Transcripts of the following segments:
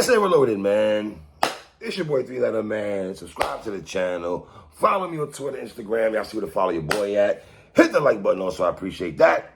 PSA Reloaded, man. It's your boy 3-Letter Man. Subscribe to the channel. Follow me on Twitter, Instagram. Y'all see where to follow your boy at. Hit the like button also. I appreciate that.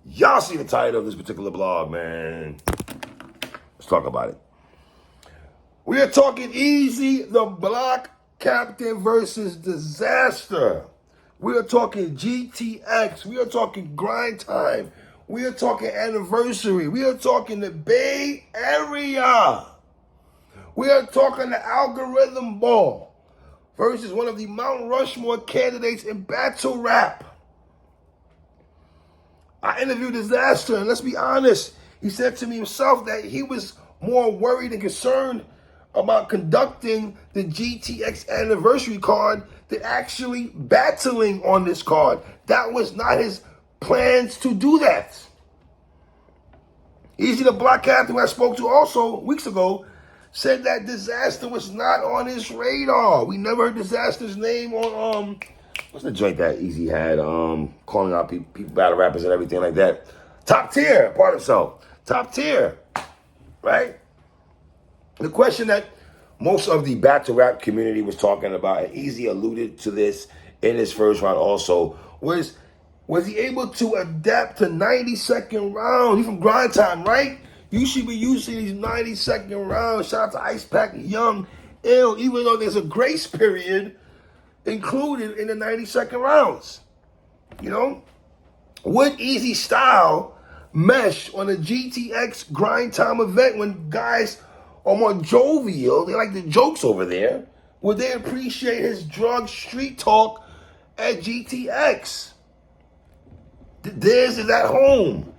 Y'all see the title of this particular blog, man. Let's talk about it. We are talking Eazy, the Block Captain versus Dizaster. We are talking GTX. We are talking grind time. We are talking anniversary. We are talking the Bay Area. We are talking the algorithm ball versus one of the Mount Rushmore candidates in battle rap. I interviewed Dizaster, and let's be honest, he said to me himself that he was more worried and concerned about conducting the GTX anniversary card than actually battling on this card. That was not his plans to do that. Eazy, the Block Captain, who I spoke to also weeks ago, said that Dizaster was not on his radar. We never heard Dizaster's name on, what's the joint that Eazy had, calling out people, battle rappers and everything like that. Top tier, part himself. Top tier, right? The question that most of the battle rap community was talking about, and Eazy alluded to this in his first round also, was he able to adapt to 90-second rounds? He's from grind time, right? You should be using these 90-second rounds. Shout out to Ice Pack, Young, Ill, even though there's a grace period included in the 90-second rounds. You know? Would Eazy style mesh on a GTX grind time event when guys are more jovial? They like the jokes over there. Would they appreciate his drug street talk at GTX? This is at home.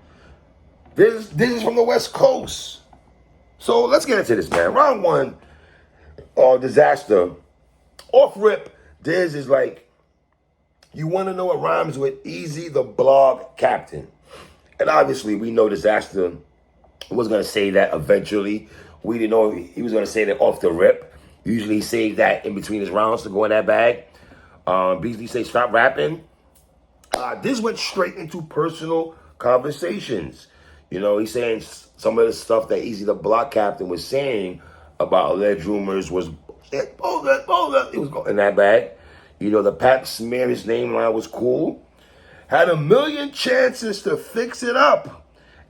This is from the West Coast. So let's get into this, man. Round one, Dizaster. Off rip, Diz is like, you want to know what rhymes with Eazy, the Blog Captain. And obviously, we know Dizaster was going to say that eventually. We didn't know he was going to say that off the rip. Usually he saves that in between his rounds to go in that bag. Beasley say, stop rapping. This went straight into personal conversations. You know, he's saying some of the stuff that Eazy, the Block Captain, was saying about alleged rumors was, it was going in that bag. You know, the Pap Smear his name line was cool. Had a million chances to fix it up.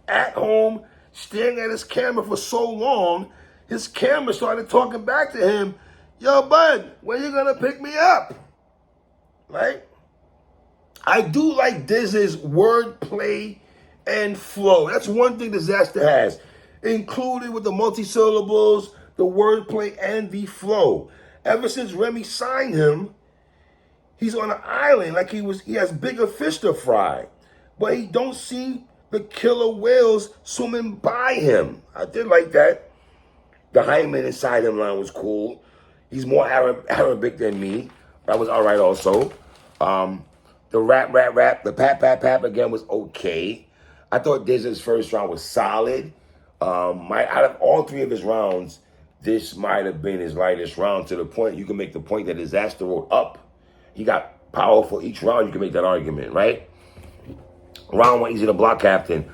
At home, staring at his camera for so long, his camera started talking back to him, yo, bud, when you gonna pick me up? Right? I do like Diz's wordplay and flow. That's one thing Dizaster has. Included with the multi-syllables, the wordplay, and the flow. Ever since Remy signed him, he's on an island like he has bigger fish to fry. But he don't see the killer whales swimming by him. I did like that. The hymen inside him line was cool. He's more Arabic than me. That was all right also. The rap, the pap again was okay. I thought Diz's first round was solid. Out of all three of his rounds, this might have been his lightest round, to the point you can make the point that Dizaster wrote up. He got powerful each round. You can make that argument, right? Round one, Eazy, the Block Captain.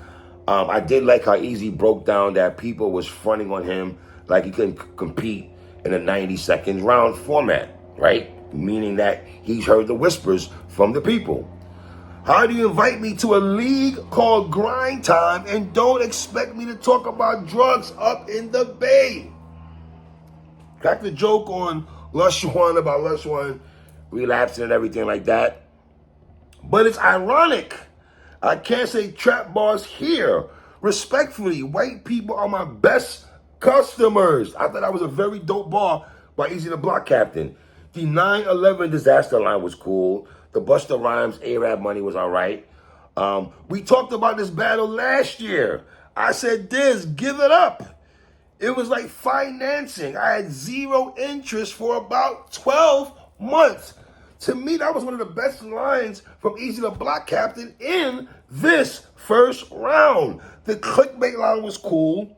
I did like how Eazy broke down that people was fronting on him like he couldn't compete in a 90-second round format, right? Meaning that he's heard the whispers from the people. How do you invite me to a league called Grind Time and don't expect me to talk about drugs up in the Bay? Crack the joke on Lush One about Lush One relapsing and everything like that. But it's ironic. I can't say trap bars here. Respectfully, white people are my best customers. I thought that was a very dope bar by Eazy, the Block Captain. The 9/11 Dizaster line was cool. The Busta Rhymes A-Rap money was all right. We talked about this battle last year. I said, Diz, give it up. It was like financing. I had zero interest for about 12 months. To me, that was one of the best lines from Eazy, the Block Captain in this first round. The clickbait line was cool.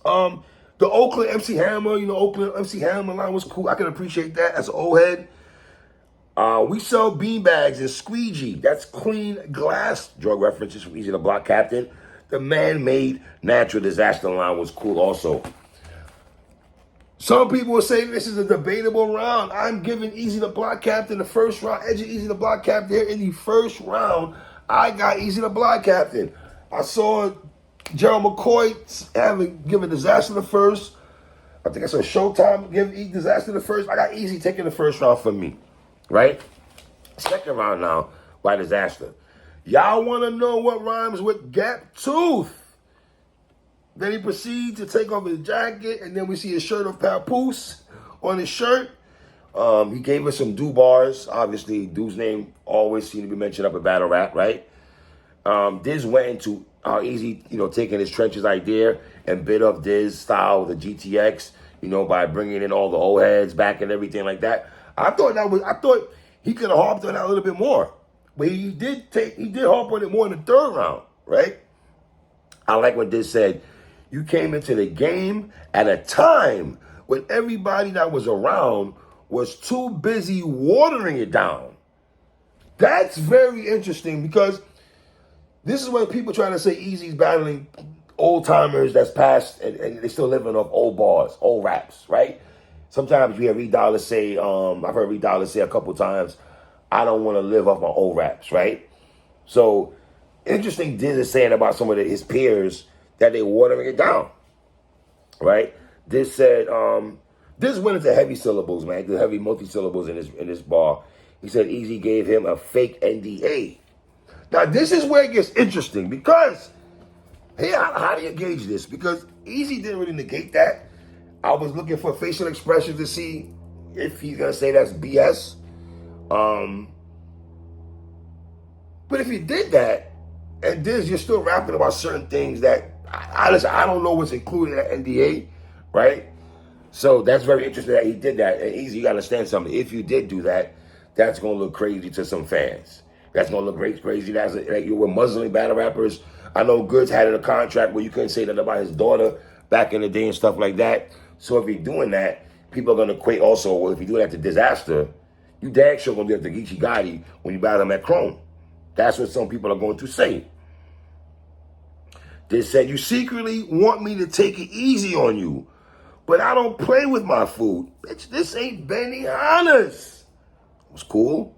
The Oakland MC Hammer, Oakland MC Hammer line was cool. I can appreciate that as an old head. We sell beanbags and squeegee. That's clean glass. Drug references from Eazy, the Block Captain. The man-made natural Dizaster line was cool also. Some people will say this is a debatable round. I'm giving Eazy the block captain the first round. Edging Eazy the block captain here in the first round. I got Eazy the block captain. I saw Gerald McCoy giving Dizaster the first. I think I saw Showtime give Dizaster the first. I got Eazy taking the first round for me, right? Second round now by Dizaster. Y'all want to know what rhymes with Gap Tooth? Then he proceeds to take off his jacket, and then we see his shirt of Papoose on his shirt. He gave us some do bars. Obviously, dude's name always seemed to be mentioned up in battle rap, right? Diz went into Eazy, taking his trenches idea and bit up Diz style with the GTX, by bringing in all the old heads back and everything like that. I thought he could have harped on that a little bit more, but he did harp on it more in the third round, right? I like what Diz said. You came into the game at a time when everybody that was around was too busy watering it down. That's very interesting because this is when people try to say Eazy's battling old timers that's past and they still living off old bars, old raps, right? Sometimes you hear Reed Dollar say, I've heard Reed Dollar say a couple times, I don't want to live off my old raps, right? So interesting Diz is saying about some of his peers that they watering it down, right? Diz said, Diz went into heavy syllables, man, the heavy multi-syllables in this bar. He said Eazy gave him a fake NDA. Now, this is where it gets interesting because, hey, how do you gauge this? Because Eazy didn't really negate that. I was looking for facial expressions to see if he's going to say that's BS. But if he did that, and Diz, you're still rapping about certain things that, honestly, I don't know what's included in that NDA, right? So that's very interesting that he did that. And Eazy, you got to understand something. If you did do that, that's going to look crazy to some fans. That's going to look crazy. Like you were muzzling battle rappers. I know Goods had in a contract where you couldn't say that about his daughter back in the day and stuff like that. So if you're doing that, people are going to equate also, well, if you do that to Dizaster, you dang sure going to do that to Geechee Gotti when you battle him at Chrome. That's what some people are going to say. They said, you secretly want me to take it easy on you, but I don't play with my food. Bitch, this ain't Benihana's. It was cool.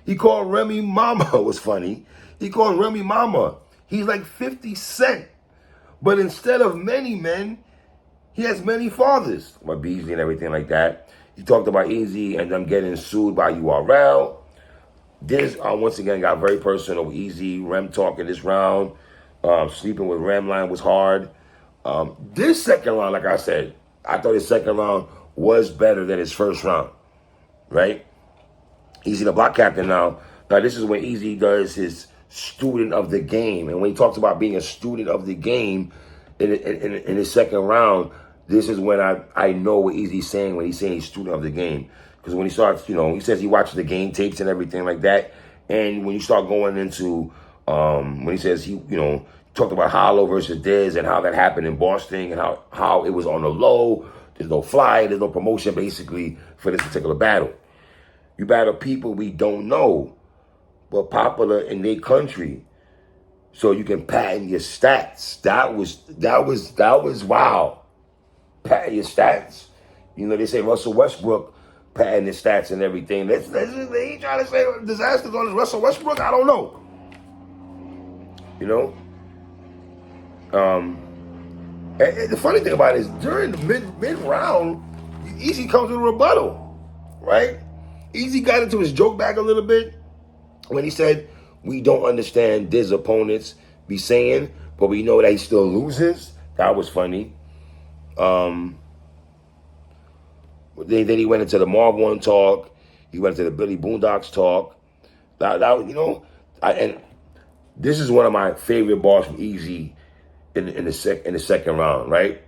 He called Remy Mama. It was funny. He called Remy Mama. He's like 50 Cent. But instead of many men, he has many fathers. Like Beasley and everything like that. He talked about Eazy and them getting sued by URL. This, once again, got very personal with Eazy. Rem talking this round. Sleeping with Ramline was hard. This second round, like I said, I thought his second round was better than his first round, right? Eazy the block captain now. Now, this is when Eazy does his student of the game. And when he talks about being a student of the game in his second round, this is when I know what Eazy's saying when he's saying he's student of the game. Because when he starts, he says he watches the game tapes and everything like that. And when you start going into, when he says he, talked about Hollow versus Diz and how that happened in Boston and how it was on the low. There's no fly, there's no promotion basically for this particular battle. You battle people we don't know, but popular in their country. So you can patent your stats. That was wow. Patent your stats. They say Russell Westbrook patent his stats and everything. They ain't trying to say Dizaster's on his Russell Westbrook. I don't know. And the funny thing about it is during the mid round, Eazy comes with a rebuttal, right? Eazy got into his joke bag a little bit when he said, we don't understand Diz opponents be saying, but we know that he still loses. That was funny. Then he went into the Marv One talk. He went into the Billy Boondocks talk. And this is one of my favorite bars from Eazy in the second round, right?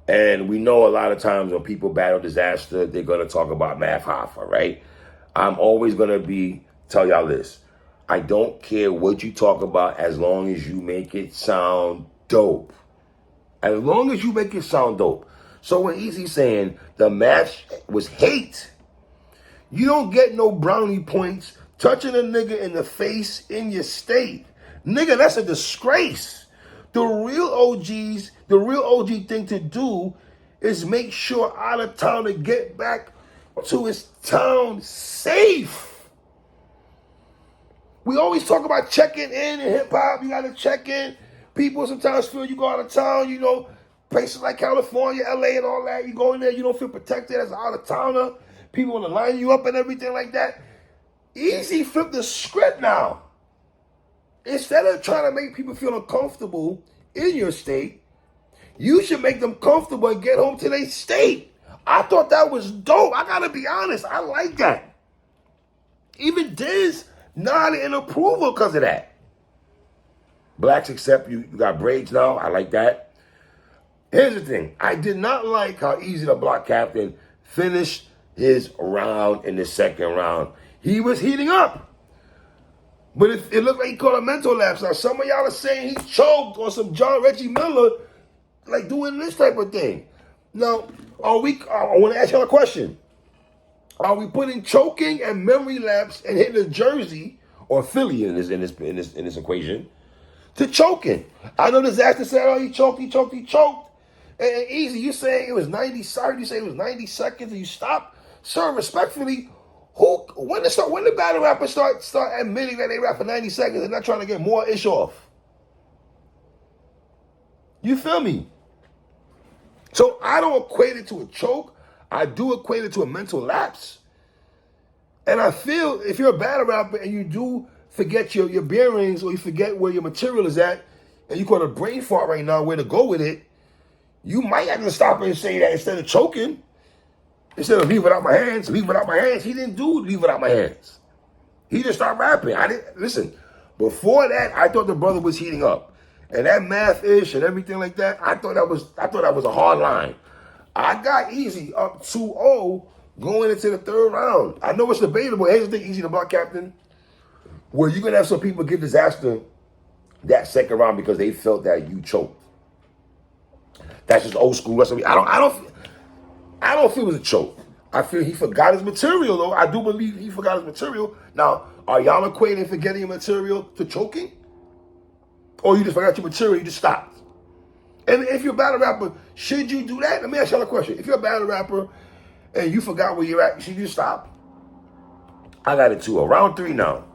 And we know a lot of times when people battle Dizaster, they're gonna talk about Math Hoffa, right? I'm always gonna tell y'all this. I don't care what you talk about as long as you make it sound dope. As long as you make it sound dope. So when Eazy's saying the match was hate, you don't get no brownie points touching a nigga in the face in your state. Nigga, that's a disgrace. The real OG thing to do is make sure out of town to get back to his town safe. We always talk about checking in hip hop. You got to check in. People sometimes feel you go out of town, you know, places like California, LA, and all that. You go in there, you don't feel protected as an out of towner. People want to line you up and everything like that. Eazy flipped the script now. Instead of trying to make people feel uncomfortable in your state, you should make them comfortable and get home to their state. I thought that was dope. I gotta be honest. I like that. Even Diz nodded in approval because of that. Blacks accept you. You got braids now. I like that. Here's the thing. I did not like how Eazy the Block Captain finished his round in the second round. He was heating up. But it looked like he caught a mental lapse. Now, some of y'all are saying he choked on some John Reggie Miller, like doing this type of thing. Now, I want to ask y'all a question. Are we putting choking and memory lapse and hitting a Jersey or Philly in this equation to choking? I know Dizaster said, oh, he choked. And Eazy, you saying it was 90 seconds, you say it was 90 seconds and you stopped? Sir, respectfully, when the battle rappers start admitting that they rap for 90 seconds and not trying to get more ish off? You feel me? So I don't equate it to a choke. I do equate it to a mental lapse. And I feel if you're a battle rapper and you do forget your bearings or you forget where your material is at and you call a brain fart right now where to go with it, you might have to stop and say that instead of choking. Instead of leave it out my hands. He didn't do leave it out my hands. He just started rapping. Listen, before that, I thought the brother was heating up. And that math-ish and everything like that, I thought that was a hard line. I got Eazy up 2-0 going into the third round. I know it's debatable. Here's the thing, Eazy the Block Captain, where you're going to have some people give Dizaster that second round because they felt that you choked. That's just old school wrestling. I don't feel it was a choke. I feel he forgot his material, though. I do believe he forgot his material. Now, are y'all equating forgetting your material to choking? Or you just forgot your material, you just stopped? And if you're a battle rapper, should you do that? Let me ask y'all a question. If you're a battle rapper and you forgot where you're at, should you stop? I got it 2-0. Round 3 now.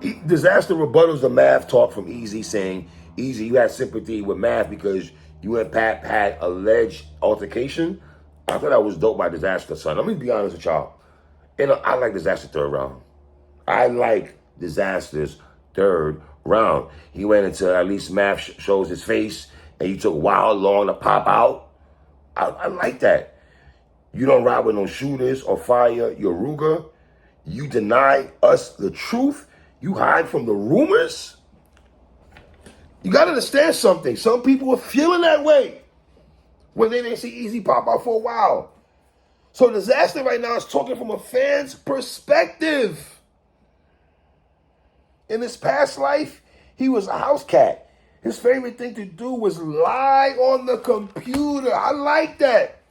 Dizaster rebuttals the math talk from Eazy, saying, Eazy, you had sympathy with math because you and Pat had alleged altercation. I thought that was dope by Dizaster, son. Let me be honest with y'all. And I like Dizaster's third round. I like Dizaster's third round. He went into at least math shows his face, and you took a while long to pop out. I like that. You don't ride with no shooters or fire your Ruger. You deny us the truth. You hide from the rumors. You got to understand something. Some people are feeling that way when they didn't see Eazy pop out for a while. So Dizaster right now is talking from a fan's perspective. In his past life, he was a house cat. His favorite thing to do was lie on the computer. I like that.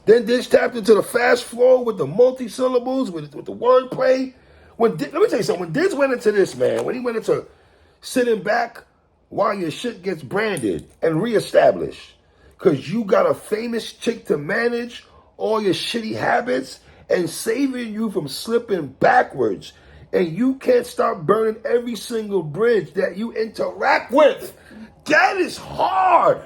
Then Diz tapped into the fast flow with the multi-syllables, with the wordplay. Let me tell you something. When Diz went into this, man, when he went into sitting back while your shit gets branded and reestablished, because you got a famous chick to manage all your shitty habits and saving you from slipping backwards. And you can't stop burning every single bridge that you interact with. That is hard.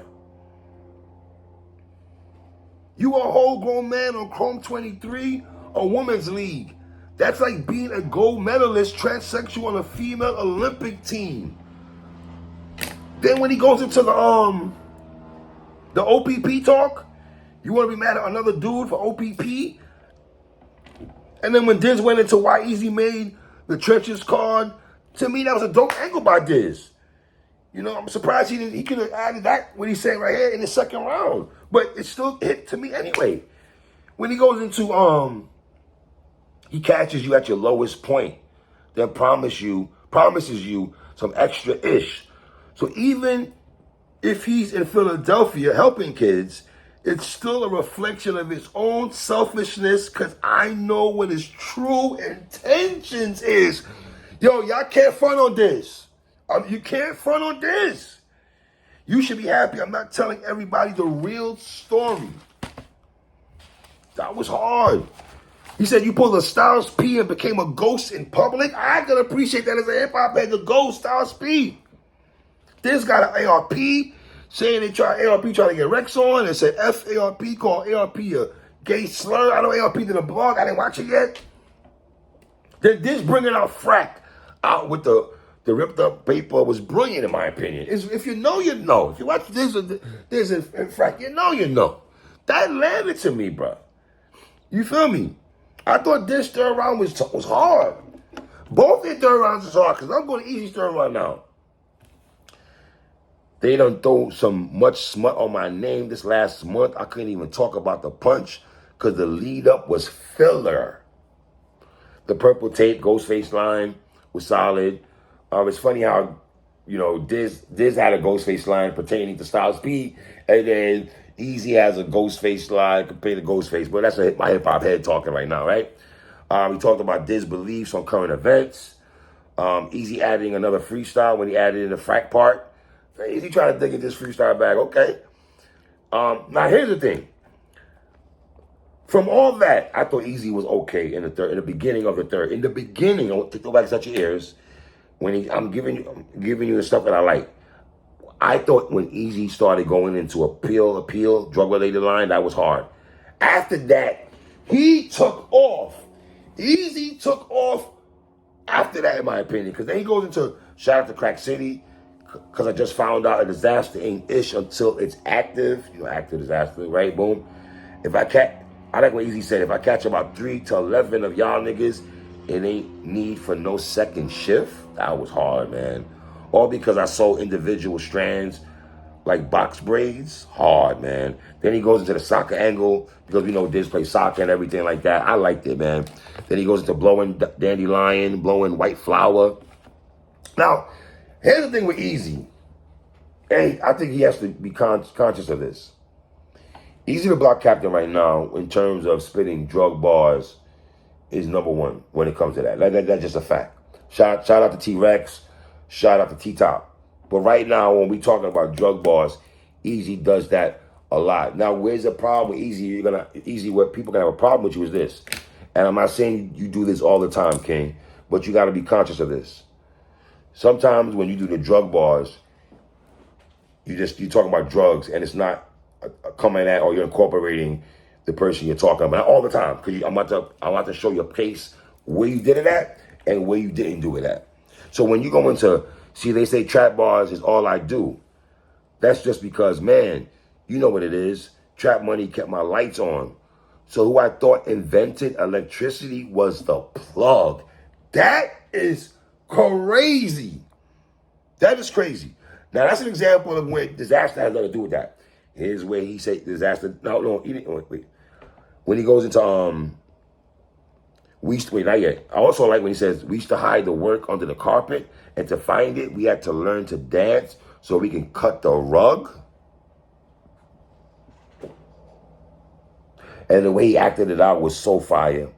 You a whole grown man on Chrome 23, a women's league. That's like being a gold medalist transsexual on a female Olympic team. Then when he goes into the OPP talk, you want to be mad at another dude for OPP? And then when Diz went into why Eazy made the Trenches card, to me that was a dope angle by Diz. You know, I'm surprised he could have added that what he's saying right here in the second round. But it still hit to me anyway. When he goes into he catches you at your lowest point, then promises you some extra ish. So even if he's in Philadelphia helping kids, it's still a reflection of his own selfishness, because I know what his true intentions is. Yo, y'all can't front on this. You can't front on this. You should be happy. I'm not telling everybody the real story. That was hard. He said you pulled a Styles P and became a ghost in public. I can appreciate that as a hip-hop head, the ghost, Styles P. This got an ARP saying ARP trying to get Rex on and said ARP, called ARP a gay slur. I know ARP did a blog. I didn't watch it yet. Then this bringing out Frack out with the ripped up paper was brilliant in my opinion. If you know, you know. If you watch this and Frack, you know. That landed to me, bro. You feel me? I thought this third round was hard. Both their third rounds was hard because I'm going to Eazy third round now. They done throw some much smut on my name this last month. I couldn't even talk about the punch because the lead up was filler. The purple tape, Ghostface line was solid. It's funny how, you know, Diz had a Ghostface line pertaining to Styles P, and then Eazy has a Ghostface line compared to Ghostface. But that's my hip-hop head talking right now, right? We talked about Diz beliefs on current events. Eazy adding another freestyle when he added in the Frack part. Eazy trying to dig at this freestyle bag, okay. Now, here's the thing. From all that, I thought Eazy was okay in the beginning of the third. In the beginning, I want to go back and touch your ears. When I'm giving you the stuff that I like. I thought when Eazy started going into appeal, drug-related line, that was hard. After that, he took off. Eazy took off after that, in my opinion, because then he goes into shout out to Crack City, because I just found out a disaster ain't ish until it's active. You know, active disaster, right? Boom. I like what Eazy said, if I catch about 3 to 11 of y'all niggas, it ain't need for no second shift. That was hard, man. All because I sold individual strands like box braids. Hard, man. Then he goes into the soccer angle because we know Diz plays soccer and everything like that. I liked it, man. Then he goes into blowing dandelion, blowing white flower. Now, here's the thing with Eazy. Hey, I think he has to be conscious of this. Eazy the block captain right now in terms of spitting drug bars is number one when it comes to that. That's just a fact. Shout out to T-Rex. Shout out to T-Top. But right now, when we talking about drug bars, Eazy does that a lot. Now, where's the problem with Eazy? Eazy, what people can have a problem with you is this. And I'm not saying you do this all the time, King, but you got to be conscious of this. Sometimes when you do the drug bars, you're talking about drugs, and it's not coming at or you're incorporating the person you're talking about all the time. Because I'm about to show you a case where you did it at and where you didn't do it at. So when you go into, see, they say trap bars is all I do. That's just because, man, you know what it is. Trap money kept my lights on. So who I thought invented electricity was the plug. That is crazy. That is crazy. Now, that's an example of where Dizaster has nothing to do with that. Here's where he said Dizaster, no, he didn't, wait. When he goes into, not yet. I also like when he says, we used to hide the work under the carpet, and to find it, we had to learn to dance so we can cut the rug. And the way he acted it out was so fire.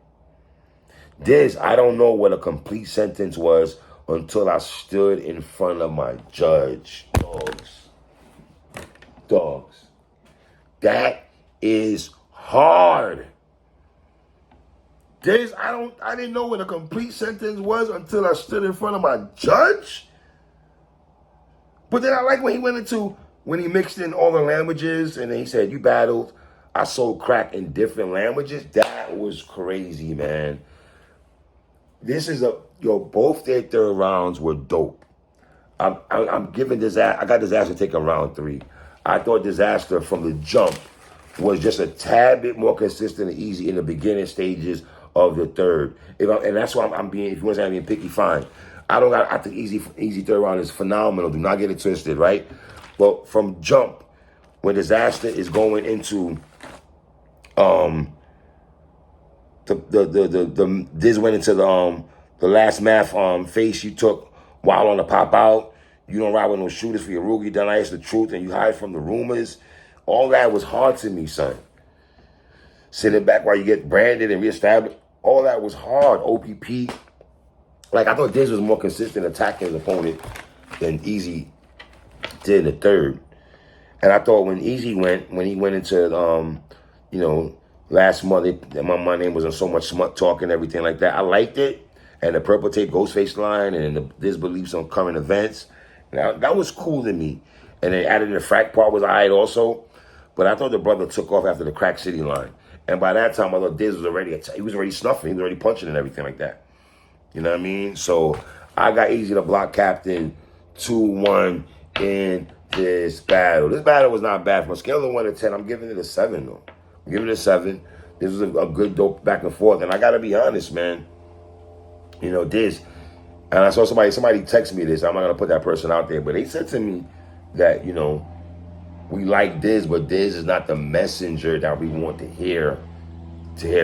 Diz, I don't know what a complete sentence was until I stood in front of my judge. Dogs. That is hard. Diz, I didn't know what a complete sentence was until I stood in front of my judge. But then I like when he mixed in all the languages and then he said, you battled. I sold crack in different languages. That was crazy, man. Both their third rounds were dope. I'm giving Dizaster, I got Dizaster taking round 3. I thought Dizaster from the jump was just a tad bit more consistent and easy in the beginning stages of the third. And that's why I'm being, if you want to say I'm being picky, fine. I think Eazy third round is phenomenal. Do not get it twisted, right? But from jump, when Dizaster is going into Diz went into the last math face you took while on the pop out. You don't ride with no shooters for your rookie. You don't ask the truth and you hide from the rumors. All that was hard to me, son. Sitting back while you get branded and reestablished. All that was hard. OPP. Like, I thought Diz was more consistent attacking his opponent than Eazy did in the third. And I thought when Eazy when he went into, you know, last month, my name was on so much smut talk and everything like that. I liked it. And the Purple Tape Ghostface line and his beliefs on current events. That was cool to me. And they added the frack part was all right also. But I thought the brother took off after the Crack City line. And by that time, I thought Diz was already, he was already snuffing. He was already punching and everything like that. You know what I mean? So I got Eazy the Block Captain 2-1 in this battle. This battle was not bad. From a scale of 1 to 10, I'm giving it a 7, though. I'm giving it a 7. This was a good, dope back and forth. And I got to be honest, man. You know, Diz. And I saw somebody text me this. I'm not going to put that person out there. But they said to me that, you know, we like Diz, but Diz is not the messenger that we want to hear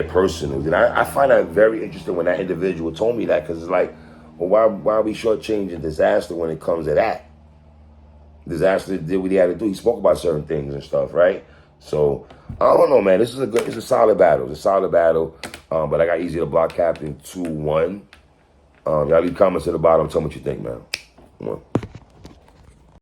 personally. And I find that very interesting when that individual told me that, because it's like, well, why are we shortchanging Dizaster when it comes to that? Dizaster did what he had to do. He spoke about certain things and stuff, right? So I don't know, man. It's a solid battle. It's a solid battle. But I got Eazy the Block Captain 2-1. Y'all leave comments at the bottom. Tell me what you think, man. Come on.